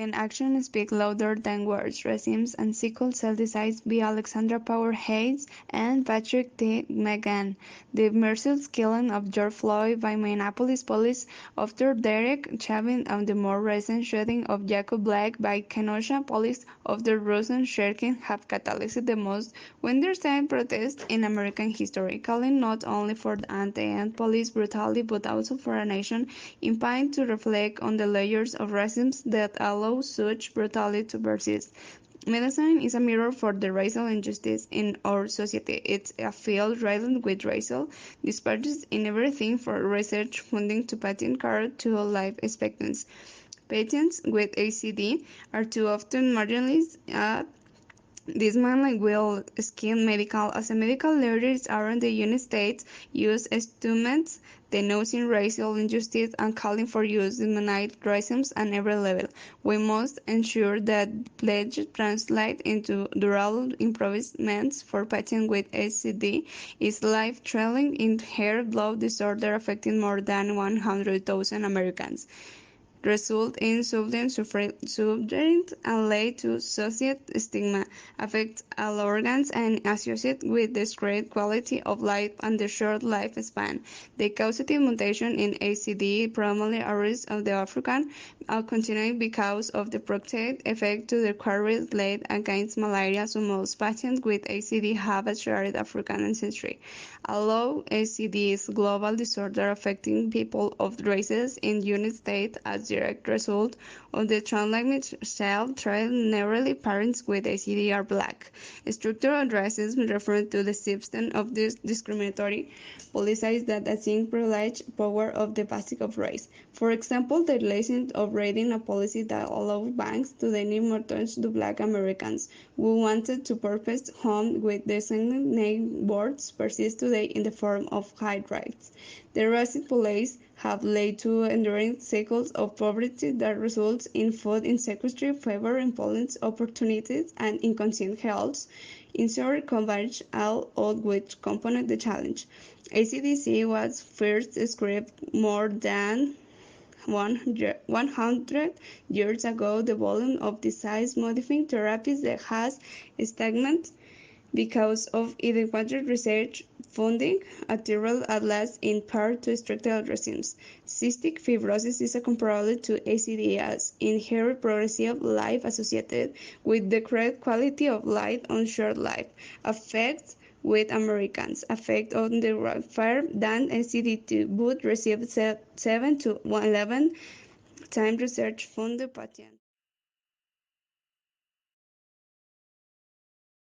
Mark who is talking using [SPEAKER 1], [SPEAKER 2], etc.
[SPEAKER 1] When actions speak louder than words, Regimes and Sickle Cell Disease by Alexandra Power Hayes and Patrick T. McGann. The merciless killing of George Floyd by Minneapolis police after Derek Chauvin and the more recent shooting of Jacob Blake by Kenosha police after Rosen Sherkin have catalyzed the most widespread protest in American history, calling not only for the anti-end police brutality but also for a nation impaired to reflect on the layers of racism that allow such brutality to persist. Medicine is a mirror for the racial injustice in our society. It's a field riddled with racial disparities in everything from research funding to patient care to life expectancy. Patients with ACD are too often marginalized this man like will skin medical as a medical leaders around the United States use estimates denouncing racial injustice and calling for use to eliminate racism at every level. We must ensure that pledge translate into durable improvements for patients with ACD is life-threatening in hair blood disorder affecting more than 100,000 Americans result in sudden suffering and lead to societal stigma, affect all organs, and associated with the great quality of life and the short lifespan. The causative mutation in ACD primarily arises of the African continent because of the protective effect to the carrier lead against malaria, so most patients with ACD have a shared African ancestry. Although ACD is a global disorder affecting people of races in the United States as direct result of the translanguage cell trait, nearly parents with ACD are black. Structural racism refers to the substance of this discriminatory policies that assume privilege power of the basic of race. For example, the relation of rating a policy that allows banks to deny mortgage to black Americans who wanted to purchase home with designated name boards persist today in the form of high rates. The racist policies have led to enduring cycles of poverty that results in food insecurity, favor employment opportunities, and inconsistent health. Insurance coverage all of which component the challenge. ACDC was first described more than 100 years ago. The volume of disease-modifying therapies that has stagnated because of inadequate research funding, attributable at last in part to structural reasons. Cystic fibrosis is comparable to ACD as inherent progressive life associated with decreased quality of life on short life. Affects with Americans affect on the welfare than ACD2 would receive 7 to 11 times research funded patients.